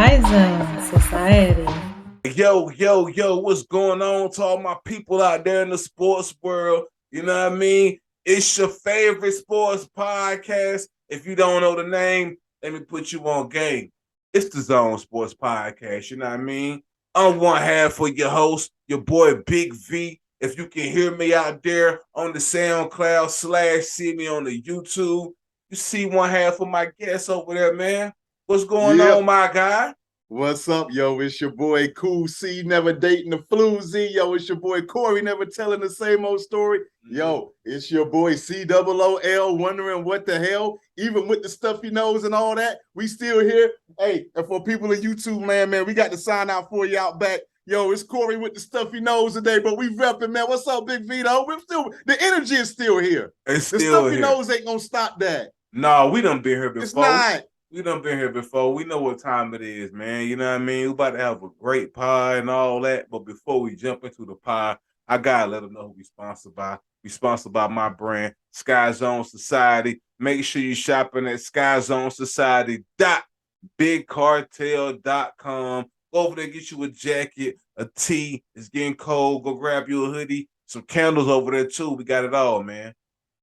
Skyzone.Society. Yo, what's going on to all my people out there in the sports world? You know what I mean? It's your favorite sports podcast. If you don't know the name, let me put you on game. It's the Zone Sports Podcast. You know what I mean? I'm one half of your host, your boy Big V. If you can hear me out there on the Soundcloud / see me on the YouTube, you see one half of my guests over there, man. What's going on, my guy? What's up, yo? It's your boy Cool C, never dating the floozy. Yo, it's your boy Corey, never telling the same old story. Yo, it's your boy COOL, wondering what the hell, even with the stuff he knows and all that, we still here. Hey, and for people in YouTube, man, we got to sign out for you out back. Yo, it's Corey with the stuff he knows today, but we repping, man. What's up, Big Vito? We're still, the energy is still here. It's the still stuff here. He knows ain't gonna stop that. No, we done been here before. It's not. We done been here before. We know what time it is, man. You know what I mean? We about to have a great pod and all that. But before we jump into the pod, I gotta let them know who we sponsored by. We sponsored by my brand, Skyzone.Society. Make sure you shopping at Skyzone.Society.bigcartel.com. Go over there, get you a jacket, a tee. It's getting cold. Go grab you a hoodie, some candles over there too. We got it all, man.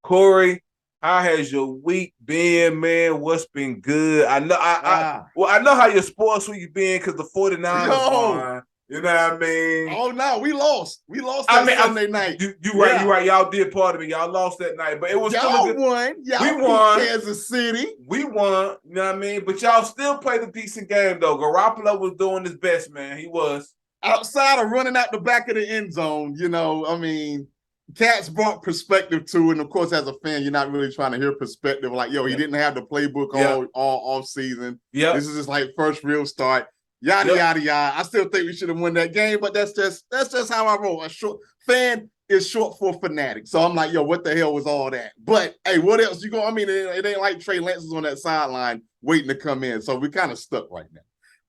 Corey, how has your week been, man? What's been good? I know I know how your sports week been because the 49ers won. You know what I mean? Oh no, we lost. We lost that Sunday night. You right. Y'all did part of it. Y'all lost that night, but it was y'all still a good. Won. Y'all we won. Kansas City. We won. You know what I mean? But y'all still played a decent game though. Garoppolo was doing his best, man. He was. Outside of running out the back of the end zone, you know, I mean, Cats brought perspective to, and of course, as a fan, you're not really trying to hear perspective. Like, yo, he didn't have the playbook all off season. Yeah, this is his like first real start. Yada yada. I still think we should have won that game, but that's just how I roll. A short fan is short for fanatic. So I'm like, yo, what the hell was all that? But hey, what else you go? I mean, it ain't like Trey Lance is on that sideline waiting to come in. So we kind of stuck right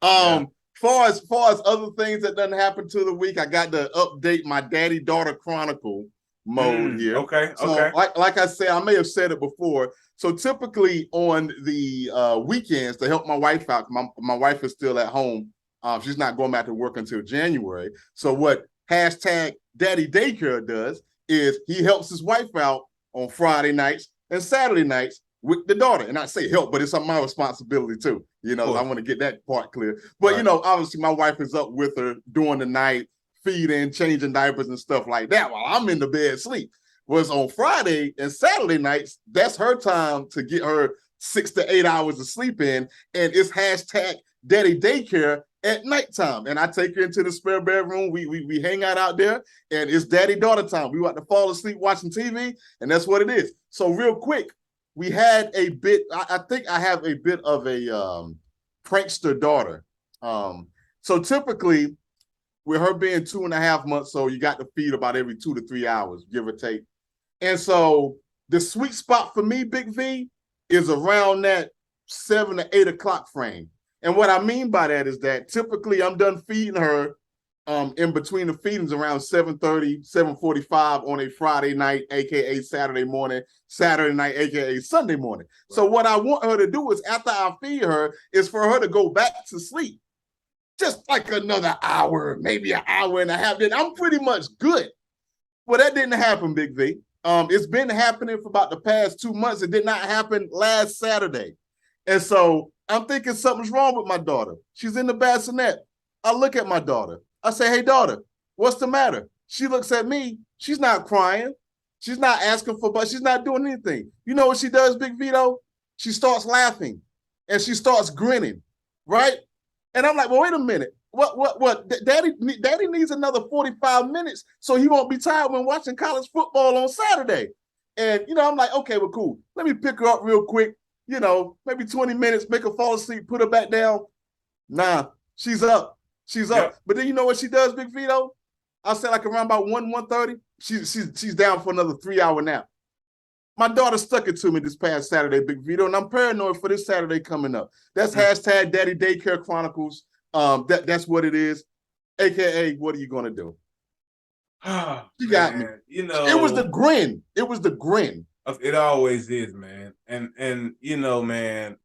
now. Far as other things that done happen to the week, I got to update my daddy-daughter chronicle mode here. Okay. Like I said, I may have said it before. So typically on the weekends to help my wife out, my wife is still at home. She's not going back to work until January. So what hashtag Daddy Daycare does is he helps his wife out on Friday nights and Saturday nights with the daughter. And I say help, but it's my responsibility too. You know, I want to get that part clear. But, you know, obviously my wife is up with her during the night, feeding, changing diapers and stuff like that while I'm in the bed sleep. Was on Friday and Saturday nights, that's her time to get her 6 to 8 hours of sleep in. And it's hashtag Daddy Daycare at nighttime. And I take her into the spare bedroom. We hang out there, and it's daddy daughter time. We want to fall asleep watching TV, and that's what it is. So real quick, we had a bit, I think I have a bit of a prankster daughter. So typically, with her being 2.5 months old, you got to feed about every 2 to 3 hours, give or take. And so the sweet spot for me, Big V, is around that 7 to 8 o'clock frame. And what I mean by that is that typically I'm done feeding her in between the feedings around 7:30, 7:45 on a Friday night, aka Saturday morning, Saturday night, aka Sunday morning. Right. So what I want her to do is after I feed her is for her to go back to sleep. Just like another hour, maybe an hour and a half. Then I'm pretty much good. Well, that didn't happen, Big V. It's been happening for about the past 2 months. It did not happen last Saturday. And so I'm thinking something's wrong with my daughter. She's in the bassinet. I look at my daughter. I say, hey, daughter, what's the matter? She looks at me. She's not crying. She's not asking for, but she's not doing anything. You know what she does, Big Vito? She starts laughing and she starts grinning, right? And I'm like, well, wait a minute. What? Daddy needs another 45 minutes so he won't be tired when watching college football on Saturday. And, you know, I'm like, okay, well, cool. Let me pick her up real quick. You know, maybe 20 minutes, make her fall asleep, put her back down. Nah, she's up. She's up. Yep. But then you know what she does, Big Vito? I said like around about 1:30, she's down for another 3-hour nap. My daughter stuck it to me this past Saturday, Big Vito, and I'm paranoid for this Saturday coming up. That's hashtag Daddy Daycare Chronicles. That's what it is. AKA, what are you gonna do? She got me. You know, it was the grin. It was the grin. It always is, man. And you know, man,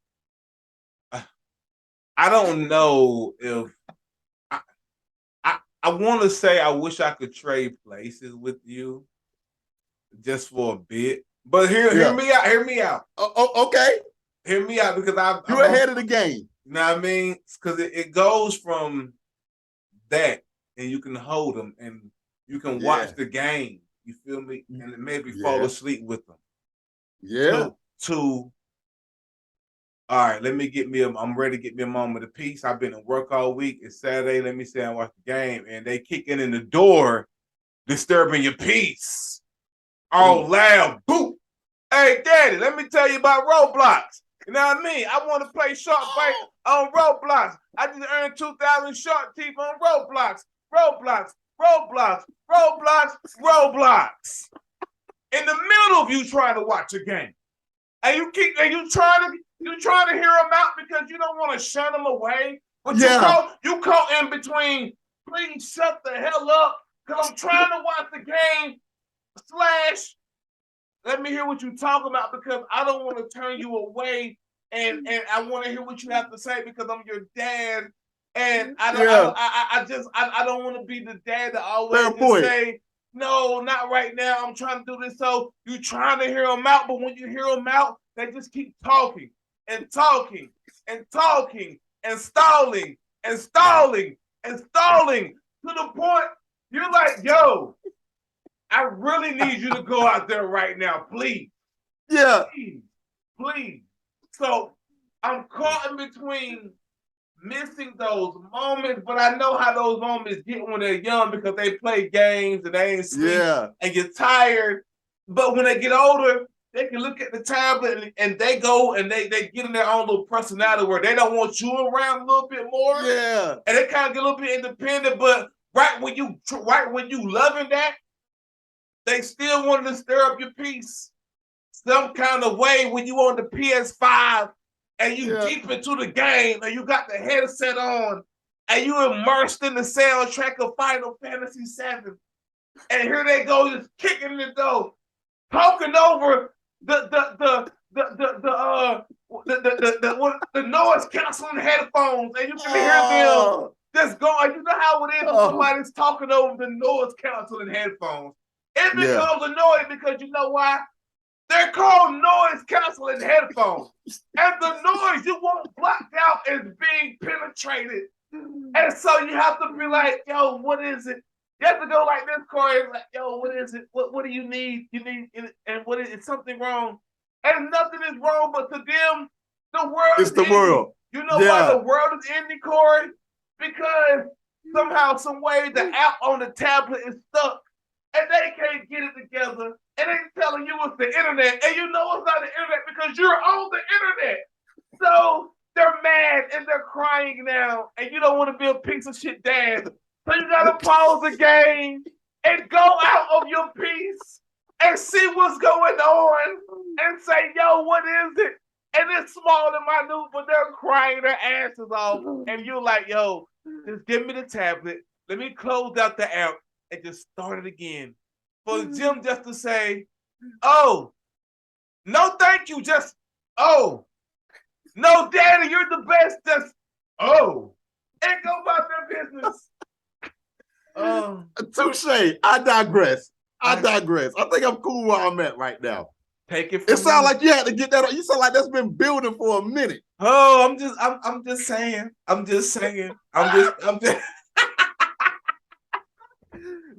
I don't know if I want to say I wish I could trade places with you just for a bit. But hear me out. Hear me out. Okay. Hear me out because you're ahead of the game. You know what I mean? Because it goes from that, and you can hold them, and you can watch the game. You feel me? And maybe fall asleep with them. Yeah. To all right, I'm ready to get me a moment of peace. I've been at work all week. It's Saturday. Let me sit and watch the game. And they kicking in the door, disturbing your peace. All loud. Boop. Hey, Daddy, let me tell you about Roblox. You know what I mean? I want to play Shark Fight on Roblox. I just earned 2,000 Shark Teeth on Roblox. Roblox. In the middle of you trying to watch a game. And you trying to hear them out because you don't want to shut them away. But you caught in between. Please shut the hell up because I'm trying to watch the game. Let me hear what you talk about because I don't want to turn you away, and I want to hear what you have to say because I'm your dad, and I don't want to be the dad that always just say no, not right now. I'm trying to do this. So you trying to hear them out, but when you hear them out, they just keep talking and talking and talking and stalling and stalling and stalling to the point you're like, yo. I really need you to go out there right now, please. Yeah. Please. So I'm caught in between missing those moments, but I know how those moments get when they're young because they play games and they ain't sleep and get tired. But when they get older, they can look at the tablet and they go and they get in their own little personality where they don't want you around a little bit more. Yeah. And they kind of get a little bit independent, but right when you loving that, they still wanted to stir up your peace some kind of way when you on the PS5 and you deep into the game and you got the headset on and you immersed in the soundtrack of Final Fantasy VII. And here they go, just kicking the door, talking over the noise canceling headphones, and you can hear them just going. You know how it is when somebody's talking over the noise canceling headphones. It becomes annoying because you know why? They're called noise canceling headphones. And the noise you want blocked out is being penetrated. And so you have to be like, yo, what is it? You have to go like this, Corey, like, yo, what is it? What do you need? You need, and what is something wrong? And nothing is wrong, but to them, the world is ending. World. You know why the world is ending, Corey? Because somehow, some way, the app on the tablet is stuck. And they can't get it together, and they telling you it's the internet, and you know it's not the internet because you're on the internet. So they're mad and they're crying now, and you don't want to be a piece of shit dad. So you gotta pause the game and go out of your piece and see what's going on and say, yo, what is it? And it's small and minute, but they're crying their asses off. And you're like, yo, just give me the tablet. Let me close out the app and just start it again. For Jim just to say, oh, no thank you, just, oh. No, Daddy, you're the best, just, oh. And go about their business. Touche, I digress. I think I'm cool where I'm at right now. Take it from It sounds like you had to get that. You sound like that's been building for a minute. Oh, I'm just saying.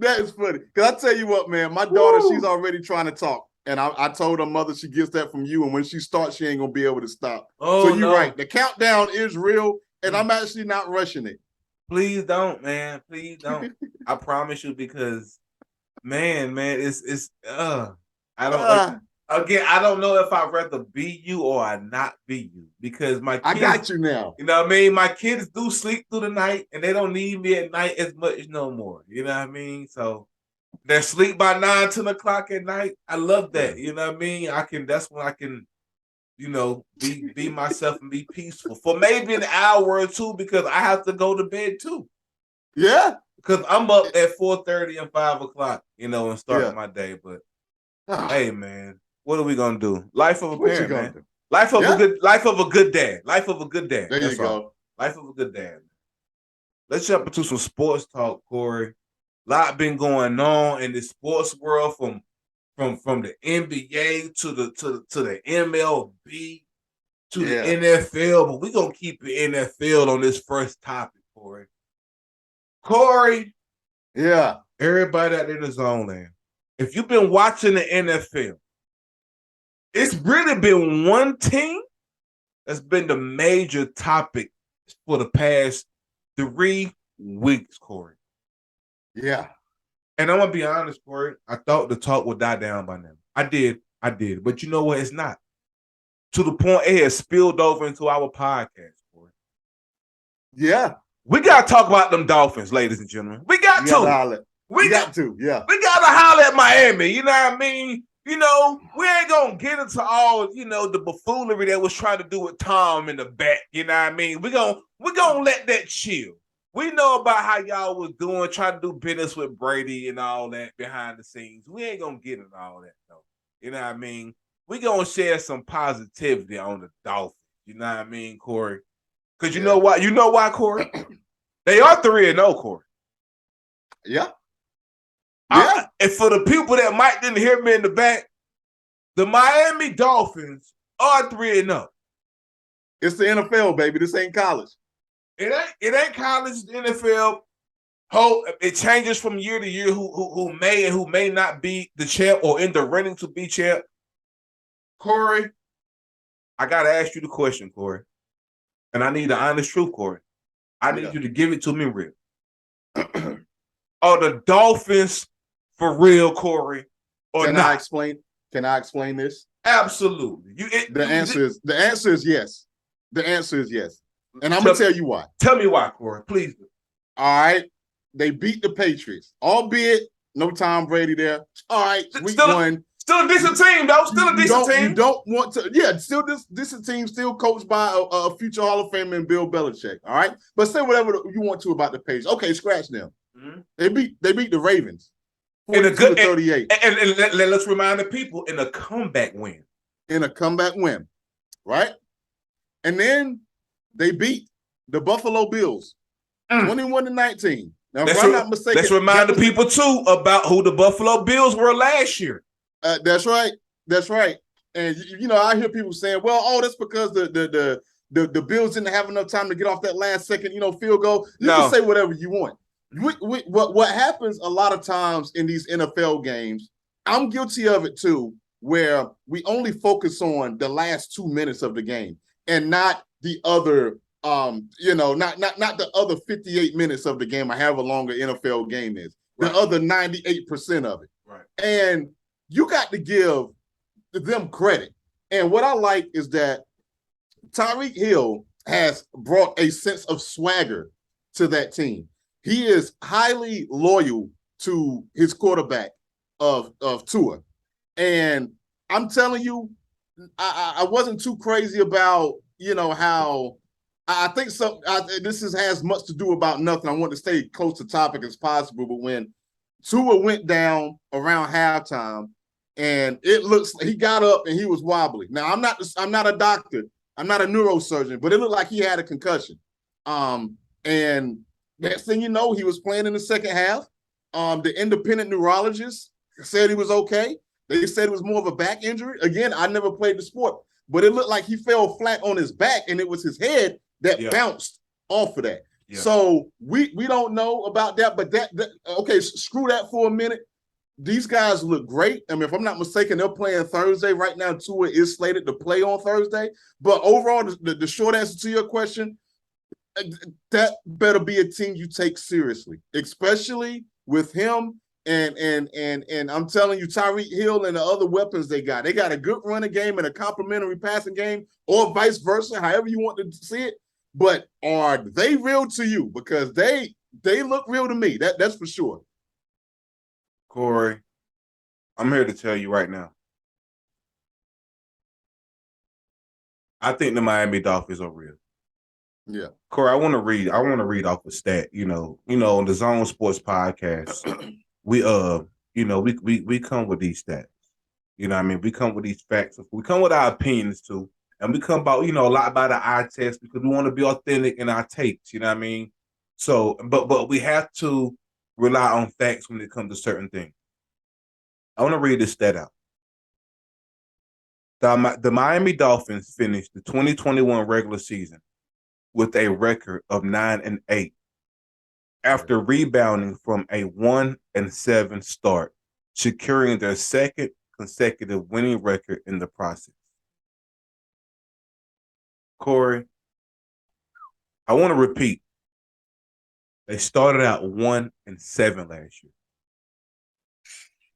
That is funny. Because I tell you what, man, my daughter, she's already trying to talk. And I told her mother she gets that from you. And when she starts, she ain't going to be able to stop. So you're right. The countdown is real. And I'm actually not rushing it. Please don't, man. Please don't. I promise you, because, man, it's I don't, again, I don't know if I'd rather be you or I not be you, because my kids, I got you now. You know what I mean? My kids do sleep through the night and they don't need me at night as much no more. You know what I mean? So they're sleep by 9, 10 o'clock at night. I love that. You know what I mean? That's when I can, you know, be myself and be peaceful for maybe an hour or two, because I have to go to bed too. Yeah. Because I'm up at 4:30 and 5 o'clock, you know, and start my day. But hey, man, what are we gonna do? Life of a parent, man. Life of a good dad. Life of a good dad. There That's you go. all. Life of a good dad. Let's jump into some sports talk, Corey. A lot been going on in the sports world from the NBA to the MLB to the NFL, but we're gonna keep the NFL on this first topic, Corey. Corey, everybody out in the zone land. If you've been watching the NFL, it's really been one team that's been the major topic for the past 3 weeks, Corey. Yeah. And I'm gonna be honest, Corey. I thought the talk would die down by now. I did. But you know what? It's not. To the point it has spilled over into our podcast, Corey. Yeah. We gotta talk about them Dolphins, ladies and gentlemen. We got to. We got to. Yeah. We gotta holler at Miami. You know what I mean? You know, we ain't gonna get into all, the buffoonery that was trying to do with Tom in the back. You know what I mean? We're gonna let that chill. We know about how y'all was doing, trying to do business with Brady and all that behind the scenes. We ain't gonna get into all that though. You know what I mean? We gonna share some positivity on the Dolphins. You know what I mean, Corey? Because you know why? You know why, Corey? They are 3-0, Corey. Yeah. And for the people that might didn't hear me in the back, the Miami Dolphins are 3-0. It's the NFL, baby. This ain't college. It ain't college, the NFL. It changes from year to year who may and who may not be the champ or in the running to be champ. Corey, I gotta ask you the question, Corey. And I need the honest truth, Corey. I need you to give it to me real. Are the Dolphins for real, Corey? Or Can not? I explain this? Absolutely. The answer is yes. The answer is yes. And I'm gonna tell you why. Tell me why, Corey. Please do. All right. They beat the Patriots, albeit no Tom Brady there. All right, week one. Still a decent team, though. Still a decent team. You don't want to, still this decent team, still coached by a future Hall of Famer in Bill Belichick. All right, but say whatever you want to about the Patriots. Okay, scratch them. Mm-hmm. They beat the Ravens. In a good 38. And let's remind the people in a comeback win. Right? And then they beat the Buffalo Bills 21-19. Now, if I'm not mistaken, let's remind the people too about who the Buffalo Bills were last year. That's right. And I hear people saying, "Well, that's because the Bills didn't have enough time to get off that last second, field goal." You can say whatever you want. What happens a lot of times in these NFL games, I'm guilty of it too, where we only focus on the last 2 minutes of the game and not the other. Not the other 58 minutes of the game, or however long an NFL game is. The other 98% of it. Right. And you got to give them credit. And what I like is that Tyreek Hill has brought a sense of swagger to that team. He is highly loyal to his quarterback of Tua. And I'm telling you, I wasn't too crazy about, how I think this has much to do about nothing. I want to stay close to topic as possible, but when Tua went down around halftime, and it looks he got up and he was wobbly. Now I'm not a doctor, I'm not a neurosurgeon, but it looked like he had a concussion. And next thing you know, he was playing in the second half. The independent neurologist said he was okay. They said it was more of a back injury. Again, I never played the sport, but it looked like he fell flat on his back, and it was his head that bounced off of that. Yeah. So we don't know about that, but that okay, screw that for a minute. These guys look great. I mean, if I'm not mistaken, they're playing Thursday. Right now, Tua is slated to play on Thursday. But overall, the short answer to your question, that better be a team you take seriously, especially with him and I'm telling you, Tyreek Hill and the other weapons they got. They got a good running game and a complimentary passing game, or vice versa, however you want to see it. But are they real to you? Because they look real to me. That's for sure. Corey, I'm here to tell you right now. I think the Miami Dolphins are real. Yeah. Corey, I want to read off a stat. On the Zone Sports Podcast, we come with these stats. You know what I mean? We come with these facts. We come with our opinions too. And we come about, a lot by the eye test because we want to be authentic in our takes, you know what I mean? So, but we have to rely on facts when it comes to certain things. I want to read this stat out. The Miami Dolphins finished the 2021 regular season with a record of 9-8 after rebounding from a 1-7 start, securing their second consecutive winning record in the process. Corey, I want to repeat. They started out 1-7 last year.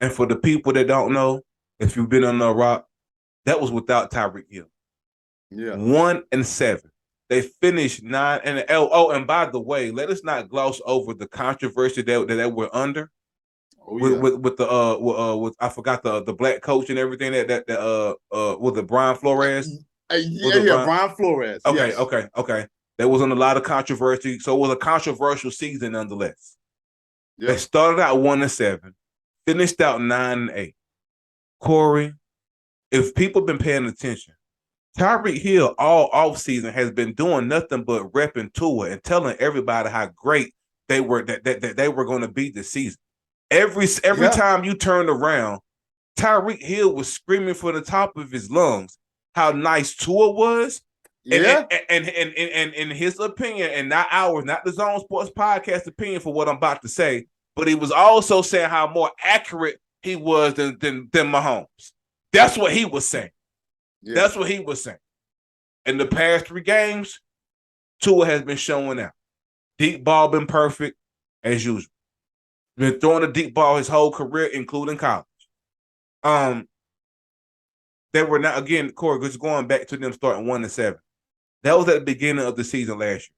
And for the people that don't know, if you've been on the rock, that was without Tyreek Hill. Yeah. 1-7. They finished 9-0. Oh, and by the way, let us not gloss over the controversy that they were under. With the I forgot the black coach and everything that with the Brian Flores. Brian Flores. Okay, yes. okay. There wasn't a lot of controversy, so it was a controversial season nonetheless. Yep. They started out 1-7, finished out 9-8. Corey, if people have been paying attention, Tyreek Hill all offseason has been doing nothing but repping Tua and telling everybody how great they were that they were going to be this season. Every time you turned around, Tyreek Hill was screaming from the top of his lungs how nice Tua was. Yeah. And in his opinion, and not ours, not the Zone Sports Podcast opinion for what I'm about to say, but he was also saying how more accurate he was than Mahomes. That's what he was saying. Yeah. That's what he was saying. In the past 3 games, Tua has been showing out. Deep ball been perfect as usual. Been throwing a deep ball his whole career, including college. They were not, again, Corey, just going back to them starting 1-7. That was at the beginning of the season last year.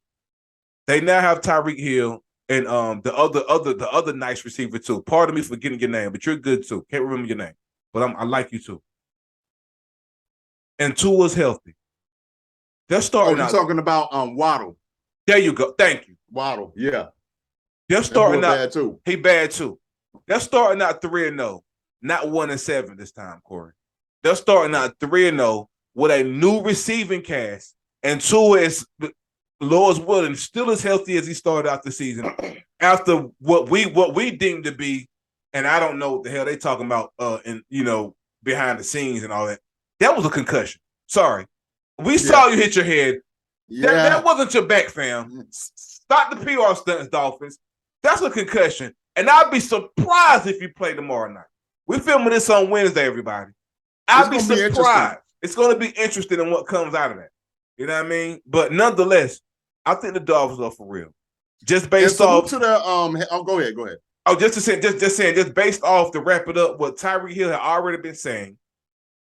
They now have Tyreek Hill and the other nice receiver too. Pardon me for getting your name, but you're good too. Can't remember your name, but I like you too. And Tua's healthy. They're starting. You're talking about Waddle. There you go. Thank you. Waddle. Yeah. They're starting out bad too. He bad too. They're starting out 3-0, not 1-7 this time, Corey. They're starting out 3-0 with a new receiving cast, and Tua is Lord's willing still as healthy as he started out the season after what we deemed to be, and I don't know what the hell they talking about behind the scenes and all that. That was a concussion. Sorry. We saw you hit your head. Yeah. That wasn't your back, fam. Stop the PR stunts, Dolphins. That's a concussion. And I'd be surprised if you play tomorrow night. We're filming this on Wednesday, everybody. I'd be surprised. It's going to be interesting in what comes out of that. You know what I mean? But nonetheless, I think the Dolphins are for real. Just based off to the go ahead. Oh, just based off to wrap it up, what Tyreek Hill had already been saying.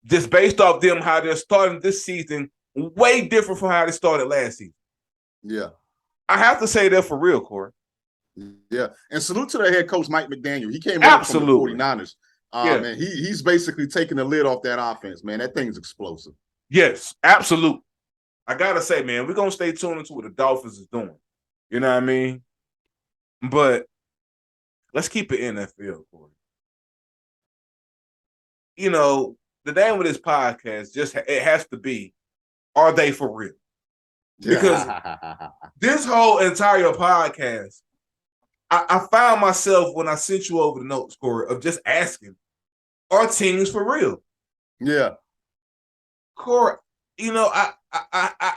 Just based off them how they're starting this season, way different from how they started last season. Yeah. I have to say they're for real, Corey. Yeah. And salute to their head coach, Mike McDaniel. He came over from the 49ers. And he's basically taking the lid off that offense, man. That thing is explosive. Yes, absolute. I got to say, man, we're going to stay tuned into what the Dolphins is doing. You know what I mean? But let's keep it NFL, Corey. The name of this podcast it has to be, are they for real? Because this whole entire podcast, I found myself when I sent you over the notes, Corey, of just asking, are teams for real? Yeah. Corey, I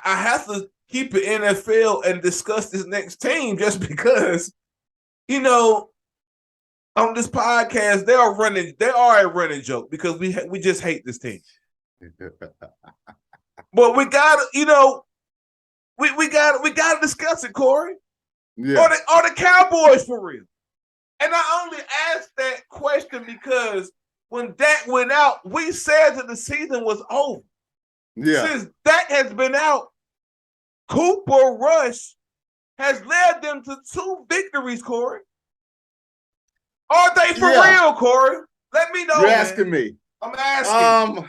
have to keep it NFL and discuss this next team just because, on this podcast, they are a running joke because we just hate this team. But we gotta, we gotta discuss it, Corey. Yeah. Are the Cowboys for real? And I only asked that question because when Dak went out, we said that the season was over. Yeah. Since Dak has been out, Cooper Rush has led them to 2 victories, Corey. Are they for real, Corey? Let me know. You're asking me. I'm asking.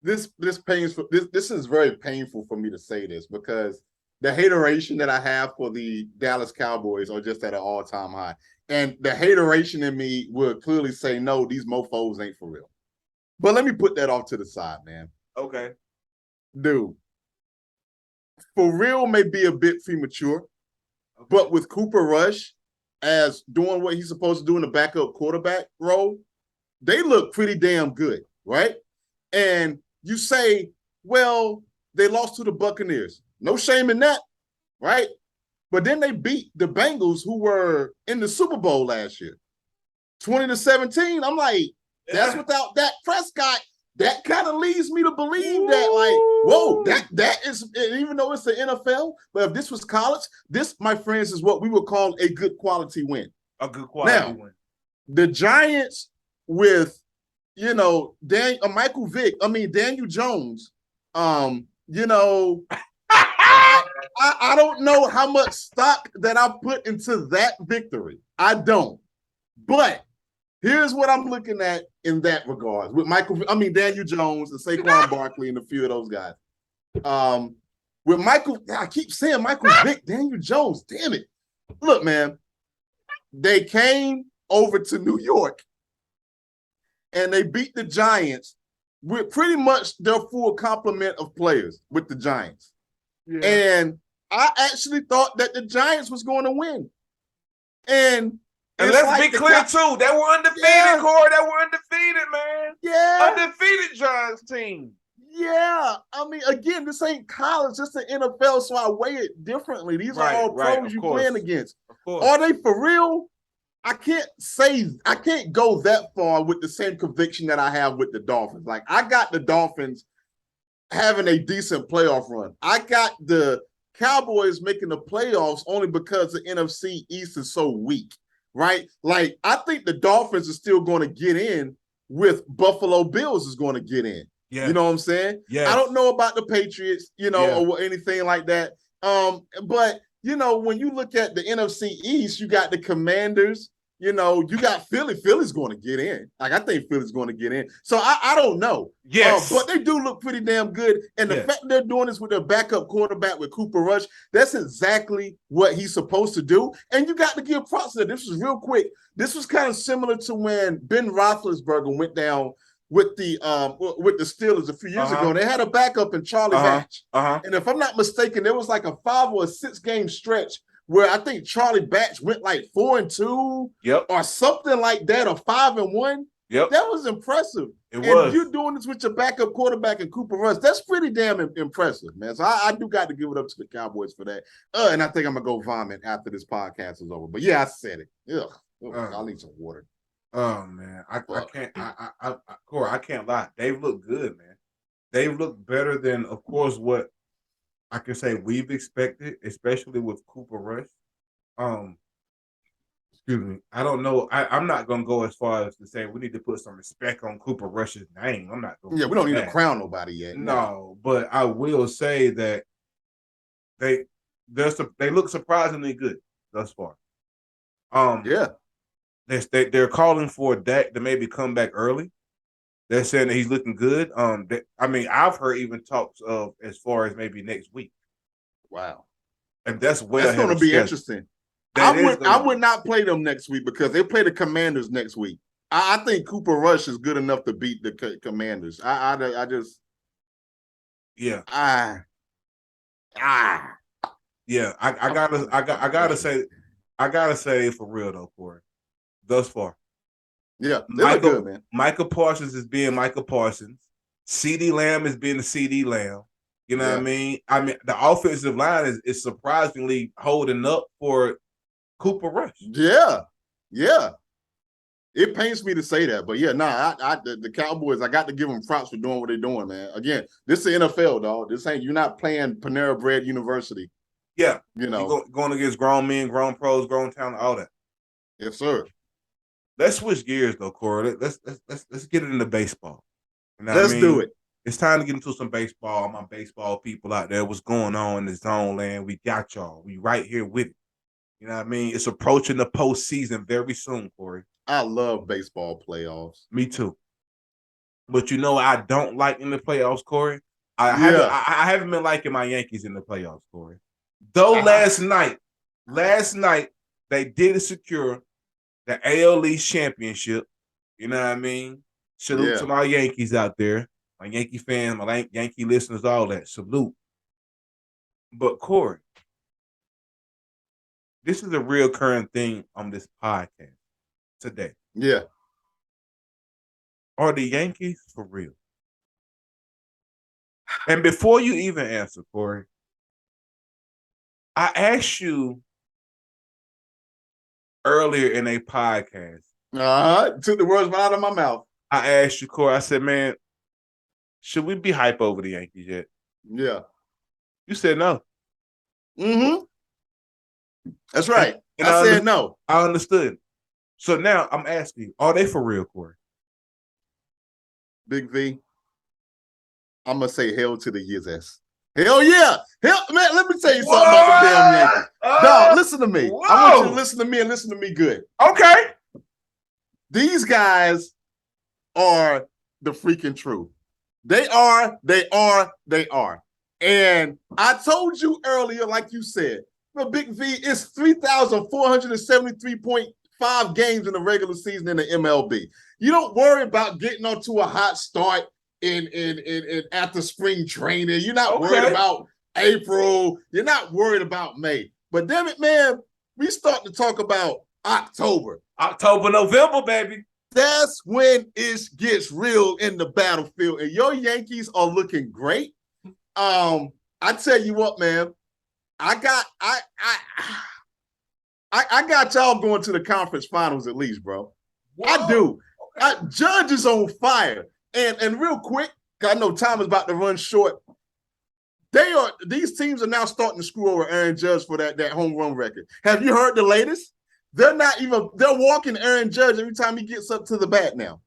This is very painful for me to say this because the hateration that I have for the Dallas Cowboys are just at an all-time high. And the hateration in me would clearly say, no, these mofos ain't for real. But let me put that off to the side, man. Okay. Dude, for real may be a bit premature, but with Cooper Rush as doing what he's supposed to do in the backup quarterback role, they look pretty damn good, right? And you say, well, they lost to the Buccaneers. No shame in that, right? But then they beat the Bengals, who were in the Super Bowl last year, 20-17. I'm like, that's without Dak Prescott. That kind of leads me to believe that, like, whoa, that is, even though it's the NFL, but if this was college, this, my friends, is what we would call a good quality win. A good quality win. The Giants with, Daniel Jones, I don't know how much stock that I put into that victory. I don't. But here's what I'm looking at in that regard with Daniel Jones and Saquon Barkley and a few of those guys. With Michael, I keep saying Michael Vick, Daniel Jones. Damn it. Look, man, they came over to New York and they beat the Giants with pretty much their full complement of players with the Giants. Yeah. And I actually thought that the Giants was going to win. And let's be clear, too. They were undefeated, Corey. They were undefeated, man. Yeah. Undefeated Giants team. Yeah. I mean, again, this ain't college. It's the NFL, so I weigh it differently. These are all pros you're playing against. Of course. Are they for real? I can't go that far with the same conviction that I have with the Dolphins. Like, I got the Dolphins having a decent playoff run. I got the Cowboys making the playoffs only because the NFC East is so weak, right? Like, I think the Dolphins are still going to get in with Buffalo Bills is going to get in. Yeah. You know what I'm saying? Yeah. I don't know about the Patriots, or anything like that. But when you look at the NFC East, you got the Commanders, you got Philly. Philly's going to get in. Like, I think Philly's going to get in. So I don't know. Yes. But they do look pretty damn good. And the fact they're doing this with their backup quarterback with Cooper Rush, that's exactly what he's supposed to do. And you got to give props to that. This was real quick. This was kind of similar to when Ben Roethlisberger went down with the Steelers a few years ago. They had a backup in Charlie Batch. And if I'm not mistaken, there was like a 5 or 6 game stretch where I think Charlie Batch went like 4-2 or something like that, or 5-1. Yep. That was impressive. And you're doing this with your backup quarterback and Cooper Rush. That's pretty damn impressive, man. So I do got to give it up to the Cowboys for that. And I think I'm going to go vomit after this podcast is over. But yeah, I said it. Ugh. I'll need some water. Oh man, I can't. Corey, I can't lie. They've looked good, man. They've looked better than, of course, what I can say we've expected, especially with Cooper Rush. Excuse me. I don't know. I'm not gonna go as far as to say we need to put some respect on Cooper Rush's name. I'm not going. Yeah, we don't need to crown nobody yet. No, but I will say that they look surprisingly good thus far. Yeah. They're calling for Dak to maybe come back early. They're saying that he's looking good. I've heard even talks of as far as maybe next week. Wow. And that's going to be interesting. I would not play them next week because they play the Commanders next week. I think Cooper Rush is good enough to beat the Commanders. I just. Yeah. Yeah. I gotta say for real though, Corey. Thus far. Yeah, they look good, man. Michael Parsons is being Michael Parsons. CeeDee Lamb is being the CeeDee Lamb. You know what I mean? The offensive line is surprisingly holding up for Cooper Rush. Yeah. It pains me to say that, but the Cowboys, I got to give them props for doing what they're doing, man. Again, this is the NFL, dog. You're not playing Panera Bread University. Yeah. You're going against grown men, grown pros, grown talent, all that. Yes, sir. Let's switch gears though, Corey. Let's get it into baseball. Let's do it. It's time to get into some baseball. My baseball people out there, what's going on in the zone land? We got y'all. We right here with it. You know what I mean? It's approaching the postseason very soon, Corey. I love baseball playoffs. Me too. But I don't like in the playoffs, Corey. I haven't been liking my Yankees in the playoffs, Corey. Though last night they did secure the AL East championship. You know what I mean? Salute to my Yankees out there. my Yankee fans, my Yankee listeners, all that. Salute. But Corey, this is a real current thing on this podcast today. Yeah. Are the Yankees for real? And before you even answer, Corey, I asked you earlier in a podcast. Took the words right out of my mouth. I asked you, Corey, I said, man, should we be hype over the Yankees yet? Yeah. You said no. Mm-hmm. That's right. And I said no. I understood. So now I'm asking you, are they for real, Corey? Big V, I'm going to say hell to the yes. Hell yeah. Hell, man, let me tell you something about the damn Yankees. Dog, listen to me. Whoa. I want you to listen to me and listen to me good. Okay. These guys are the freaking truth. They are. And I told you earlier, like you said, the Big V is 3,473.5 games in the regular season in the MLB. You don't worry about getting onto a hot start in after spring training. You're not worried about April. You're not worried about May. But damn it, man, we start to talk about October. November, baby. That's when it gets real in the battlefield. And your Yankees are looking great. I tell you what, man, I got y'all going to the conference finals at least, bro. Whoa. I do. Judge is on fire. And real quick, I know time is about to run short. These teams are now starting to screw over Aaron Judge for that home run record. Have you heard the latest? They're walking Aaron Judge every time he gets up to the bat now.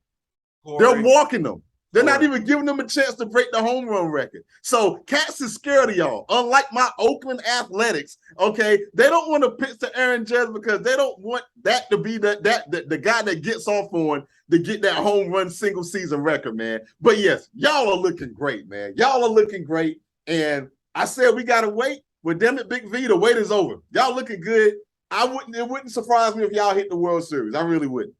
Corey. They're walking them. They're not even giving them a chance to break the home run record. So Cats is scared of y'all. Unlike my Oakland Athletics, okay, they don't want to pitch to Aaron Judge because they don't want that to be the guy that gets off on to get that home run single season record, man. But yes, y'all are looking great, man. Y'all are looking great. And I said we gotta wait. Well, damn it, Big V, the wait is over. Y'all looking good. It wouldn't surprise me if y'all hit the World Series. I really wouldn't.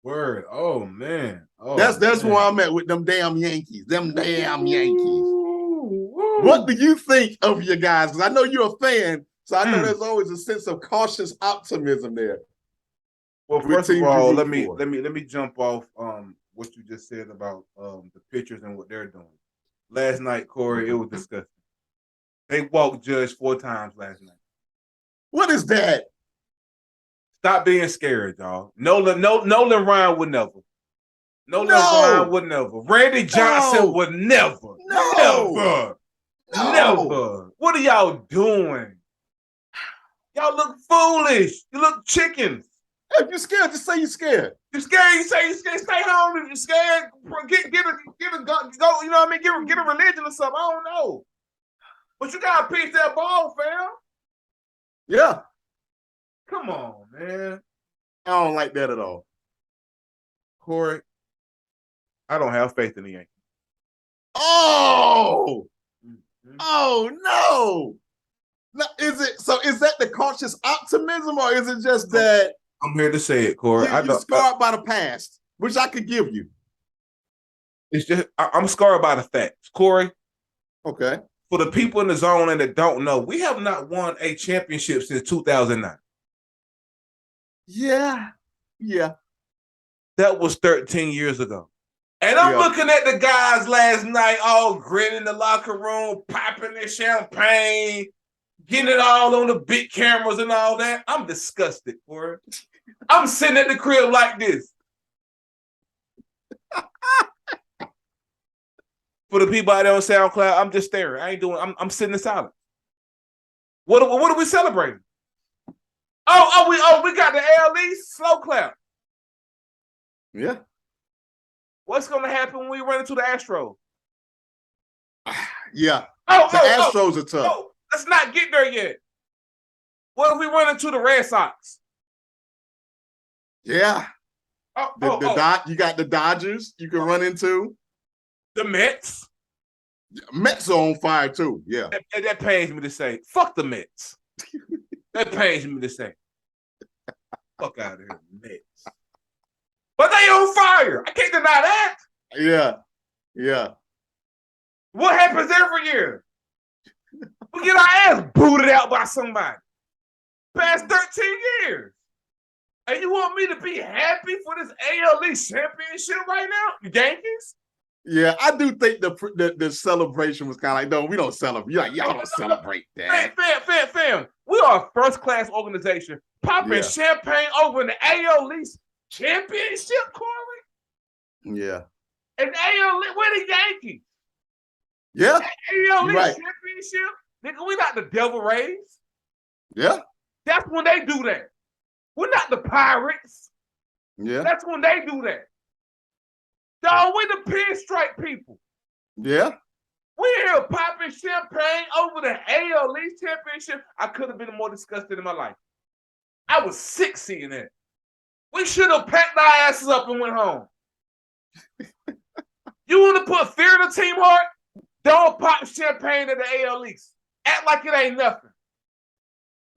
Word. Oh man. That's where I'm at with them damn Yankees. What do you think of your guys? Because I know you're a fan, so I know there's always a sense of cautious optimism there. Well, first of all, let me jump off what you just said about the pitchers and what they're doing. Last night, Corey, it was disgusting. They walked Judge 4 times last night. What is that? Stop being scared, y'all. Nolan Ryan would never. Ryan would never. Randy Johnson would never. Never. What are y'all doing? Y'all look foolish. You look chickens. If you're scared, just say you're scared. You're scared. You say you're scared. Stay home. If you're scared, get a go. You know what I mean? Get a religion or something. I don't know. But you gotta pitch that ball, fam. Yeah. Come on, man. I don't like that at all. Corey, I don't have faith in the Yankees. Oh! Mm-hmm. Oh, no! Is that the cautious optimism, or is it just that I'm here to say it, Corey? You're scarred by the past, which I could give you. It's just I'm scarred by the facts, Corey. Okay. For the people in the zone and that don't know, we have not won a championship since 2009. Yeah. That was 13 years ago. And I'm looking at the guys last night, all grinning in the locker room, popping their champagne, getting it all on the big cameras and all that. I'm disgusted, Corey. I'm sitting at the crib like this. For the people out there on SoundCloud, I'm just staring. I ain't doing. I'm sitting in silence. What are we celebrating? We got the AL East slow clap. Yeah. What's going to happen when we run into the Astros? Yeah. The Astros are tough. Let's not get there yet. What if we run into the Red Sox? Yeah. You got the Dodgers you can run into. The Mets. Mets are on fire too. Yeah. That pains me to say. Fuck the Mets. That pains me to say. Fuck out of here, Mets. But they on fire. I can't deny that. Yeah. Yeah. What happens every year? We get our ass booted out by somebody. Past 13 years. And you want me to be happy for this AL East championship right now? Yankees? Yeah, I do think the celebration was kind of like, no, we don't celebrate. You're like, y'all don't celebrate that. Fam. We are a first-class organization popping champagne over the AL East championship, Corey? Yeah. And AL East, where the Yankees? Yeah. AL East championship? Nigga, we not the Devil Rays. Yeah. That's when they do that. We're not the Pirates. Yeah. That's when they do that. Dog, we the pinstripe people. Yeah. We're here popping champagne over the AL East championship. I could have been more disgusted in my life. I was sick seeing that. We should have packed our asses up and went home. You want to put fear in the team heart? Don't pop champagne at the AL East. Act like it ain't nothing.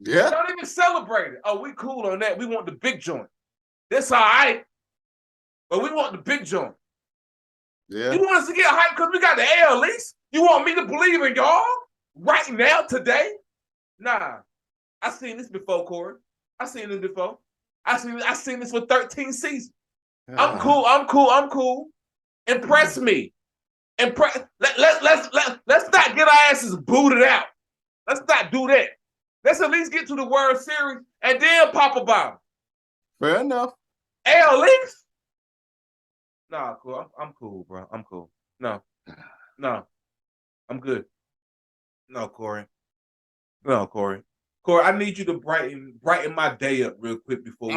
Yeah. Don't even celebrate it. Oh, we cool on that. We want the big joint. That's all right. But we want the big joint. Yeah. You want us to get hyped because we got the AL East? You want me to believe in y'all right now, today? Nah. I seen this before, Corey. I seen this before. I seen this for 13 seasons. I'm cool. Impress me. Let's not get our asses booted out. Let's not do that. Let's at least get to the World Series and then pop a bomb. Fair enough. AL East? Nah, cool. I'm cool, bro. I'm cool. No. I'm good. No, Corey. Corey, I need you to brighten my day up real quick before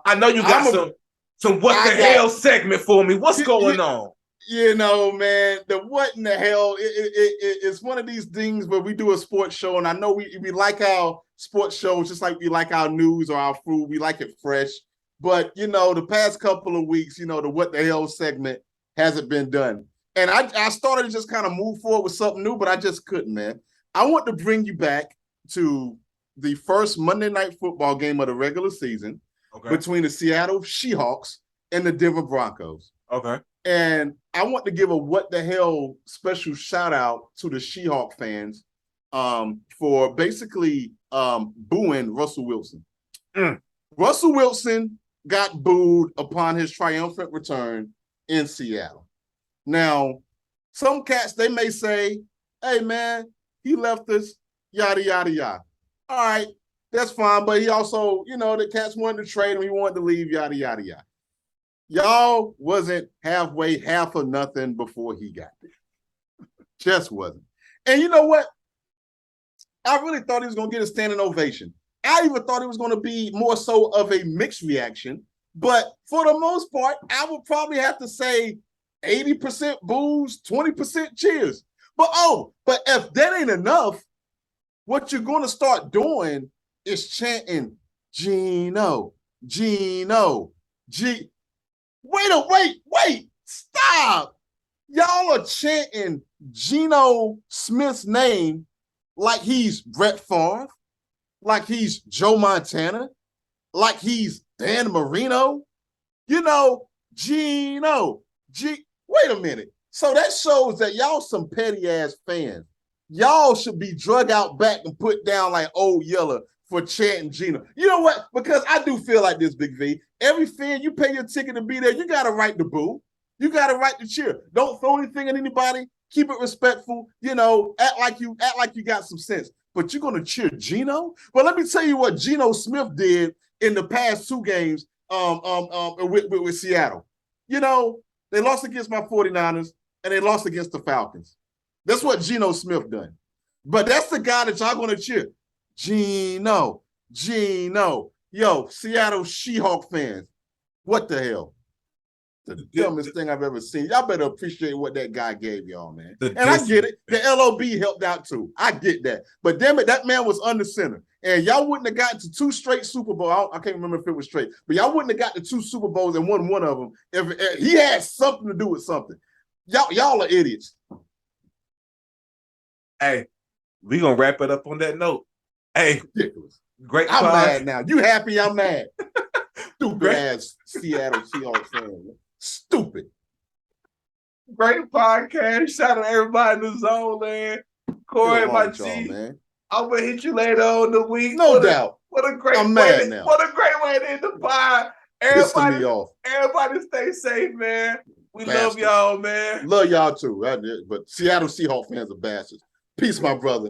I know you got some what the hell segment for me. What's going on? You know, man, the what in the hell? It's one of these things where we do a sports show, and I know we like our sports shows just like we like our news or our food. We like it fresh. But, you know, the past couple of weeks, you know, the what the hell segment hasn't been done. And I started to just kind of move forward with something new, but I just couldn't, man. I want to bring you back to the first Monday Night Football game of the regular season between the Seattle Seahawks and the Denver Broncos. Okay. And I want to give a what the hell special shout out to the Seahawk fans for basically booing Russell Wilson. Russell Wilson got booed upon his triumphant return in Seattle. Now, some cats, they may say, hey, man, he left us, yada, yada, yada. All right, that's fine. But he also, you know, the cats wanted to trade him. He wanted to leave, yada, yada, yada. Y'all wasn't half of nothing before he got there. Just wasn't. And you know what? I really thought he was going to get a standing ovation. I even thought it was going to be more so of a mixed reaction. But for the most part, I would probably have to say 80% boos, 20% cheers. But if that ain't enough, what you're going to start doing is chanting, Gino, Gino, G. Wait, stop. Y'all are chanting Geno Smith's name like he's Brett Favre, like he's Joe Montana, like he's Dan Marino. You know, Gino. Wait a minute. So that shows that y'all some petty ass fans. Y'all should be drug out back and put down like old Yeller for chanting Gino. You know what? Because I do feel like this, Big V. Every fan, you pay your ticket to be there, you got a right to boo. You got a right to cheer. Don't throw anything at anybody. Keep it respectful. You know, act like you got some sense. But you're gonna cheer Geno? Well, let me tell you what Geno Smith did in the past two games with Seattle. You know, they lost against my 49ers and they lost against the Falcons. That's what Geno Smith done. But that's the guy that y'all gonna cheer. Geno. Yo, Seattle Seahawk fans, what the hell? The dumbest thing I've ever seen. Y'all better appreciate what that guy gave y'all, man. And I get it. The LOB helped out too. I get that. But damn it, that man was under center. And y'all wouldn't have gotten to two straight Super Bowls. I can't remember if it was straight. But y'all wouldn't have got to two Super Bowls and won one of them if he had something to do with something. Y'all are idiots. Hey, we going to wrap it up on that note. Hey, ridiculous. Great. I'm mad now. You happy? I'm mad. Stupid ass Seattle Seahawks fan. Stupid. great podcast. Shout out to everybody in the zone land. Corey, my G. Man. I'm gonna hit you later on the week. No doubt. What a great I'm way mad now. What a great way to end the pod. Everybody stay safe, man. We love y'all, man. Love y'all too. But Seattle Seahawks fans are bastards. Peace, my brother.